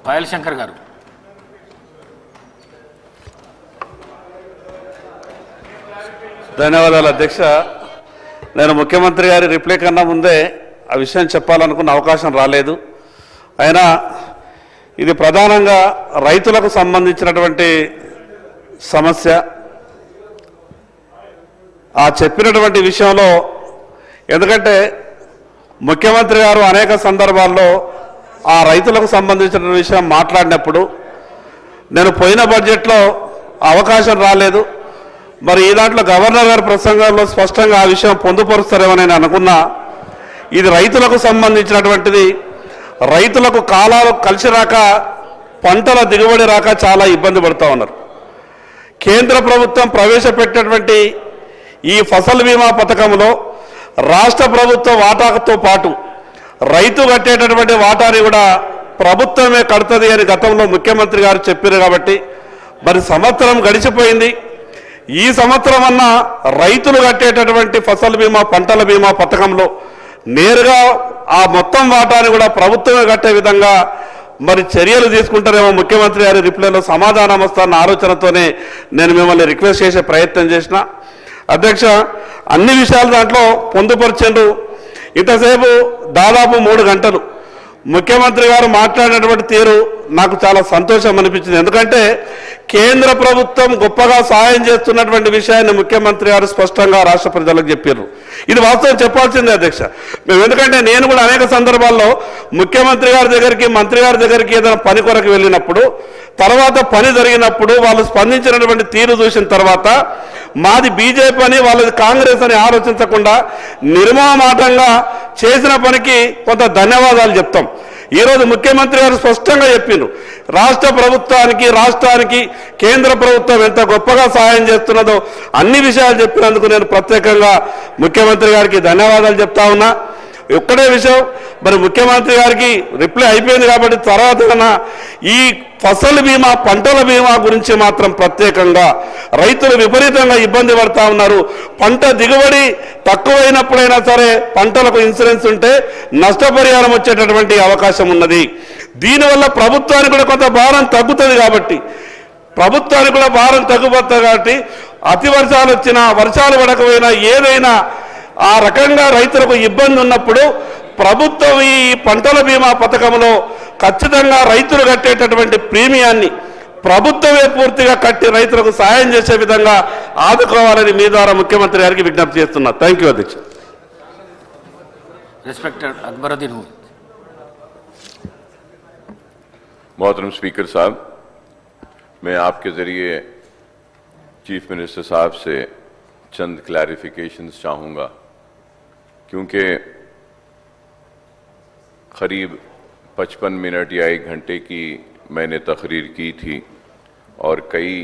పాయల్ శంకర్ గారు. ధన్యవాదాలు అధ్యక్ష. నేను ముఖ్యమంత్రి గారి రిప్లై కన్నా ముందే ఆ విషయం చెప్పాలనుకున్న అవకాశం రాలేదు. అయినా ఇది ప్రధానంగా రైతులకు సంబంధించినటువంటి సమస్య. ఆ చెప్పినటువంటి విషయంలో ఎందుకంటే ముఖ్యమంత్రి గారు అనేక సందర్భాల్లో ఆ రైతులకు సంబంధించిన విషయం మాట్లాడినప్పుడు నేను పోయిన బడ్జెట్లో అవకాశం రాలేదు. మరి ఈ దాంట్లో గవర్నర్ గారి ప్రసంగంలో స్పష్టంగా ఆ విషయం పొందుపరుస్తారేమో నేను అనుకున్నా. ఇది రైతులకు సంబంధించినటువంటిది. రైతులకు కాలాలు కలిసి రాక పంటల దిగుబడి రాక చాలా ఇబ్బంది పడుతూ ఉన్నారు. కేంద్ర ప్రభుత్వం ప్రవేశపెట్టినటువంటి ఈ ఫసల్ బీమా పథకంలో రాష్ట్ర ప్రభుత్వ వాటాతో పాటు రైతు కట్టేటటువంటి వాటాని కూడా ప్రభుత్వమే కడుతుంది అని గతంలో ముఖ్యమంత్రి గారు చెప్పారు. కాబట్టి మరి సంవత్సరం గడిచిపోయింది. ఈ సంవత్సరం అన్నా రైతులు కట్టేటటువంటి ఫసల్ బీమా పంటల బీమా పథకంలో నేరుగా ఆ మొత్తం వాటాని కూడా ప్రభుత్వమే కట్టే విధంగా మరి చర్యలు తీసుకుంటారేమో ముఖ్యమంత్రి గారి రిప్లైలో సమాధానం వస్తారన్న ఆలోచనతోనే నేను మిమ్మల్ని రిక్వెస్ట్ చేసే ప్రయత్నం చేసిన. అధ్యక్ష, అన్ని విషయాలు దాంట్లో పొందుపరిచారు. ఇంతసేపు దాదాపు 3 గంటలు ముఖ్యమంత్రి గారు మాట్లాడినటువంటి తీరు నాకు చాలా సంతోషం అనిపించింది. ఎందుకంటే కేంద్ర ప్రభుత్వం గొప్పగా సహాయం చేస్తున్నటువంటి విషయాన్ని ముఖ్యమంత్రి గారు స్పష్టంగా రాష్ట్ర ప్రజలకు చెప్పారు. ఇది వాస్తవం చెప్పాల్సిందే అధ్యక్ష. ఎందుకంటే నేను కూడా అనేక సందర్భాల్లో ముఖ్యమంత్రి గారి దగ్గరికి మంత్రి గారి దగ్గరికి ఏదైనా పని కొరకు వెళ్ళినప్పుడు తర్వాత పని జరిగినప్పుడు వాళ్ళు స్పందించినటువంటి తీరు చూసిన తర్వాత మాది బీజేపీ అని వాళ్ళది కాంగ్రెస్ అని ఆలోచించకుండా నిర్మమాటంగా చేసిన పనికి కొంత ధన్యవాదాలు చెప్తాం. ఈరోజు ముఖ్యమంత్రి గారు స్పష్టంగా చెప్పిండ్రు రాష్ట్ర ప్రభుత్వానికి రాష్ట్రానికి కేంద్ర ప్రభుత్వం ఎంత గొప్పగా సహాయం చేస్తున్నదో అన్ని విషయాలు చెప్పినందుకు నేను ప్రత్యేకంగా ముఖ్యమంత్రి గారికి ధన్యవాదాలు చెప్తా ఉన్నా. ఒక్కడే విషయం, మరి ముఖ్యమంత్రి గారికి రిప్లై అయిపోయింది కాబట్టి తర్వాత ఈ ఫసల్ బీమా పంటల బీమా గురించి మాత్రం ప్రత్యేకంగా రైతులు విపరీతంగా ఇబ్బంది పడతా ఉన్నారు. పంట దిగుబడి తక్కువైనప్పుడైనా సరే పంటలకు ఇన్సూరెన్స్ ఉంటే నష్టపరిహారం వచ్చేటటువంటి అవకాశం ఉన్నది. దీనివల్ల ప్రభుత్వానికి కూడా కొంత భారం తగ్గుతుంది. కాబట్టి ప్రభుత్వానికి కూడా భారం తగ్గిపోతుంది. కాబట్టి అతి వర్షాలు వచ్చినా వర్షాలు పడకపోయినా ఏదైనా ఆ రకంగా రైతులకు ఇబ్బంది ఉన్నప్పుడు ప్రభుత్వం ఈ పంటల బీమా పథకంలో ఖచ్చితంగా రైతులు కట్టేటటువంటి ప్రీమియాన్ని ప్రభుత్వమే పూర్తిగా కట్టి రైతులకు సాయం చేసే విధంగా ఆదుకోవాలని మీ ద్వారా ముఖ్యమంత్రి గారికి విజ్ఞప్తి చేస్తున్నా. థ్యాంక్ యూ అధ్యక్ష. రెస్పెక్టెడ్ అక్బరుద్దీన్. मोहतरम स्पीकर साहब, मैं आपके ज़रिए चीफ मिनिस्टर साहब से चंद क्लैरिफिकेशंस चाहूँगा, क्योंकि करीब 55 मिनट या 1 घंटे की मैंने तकरीर की थी और कई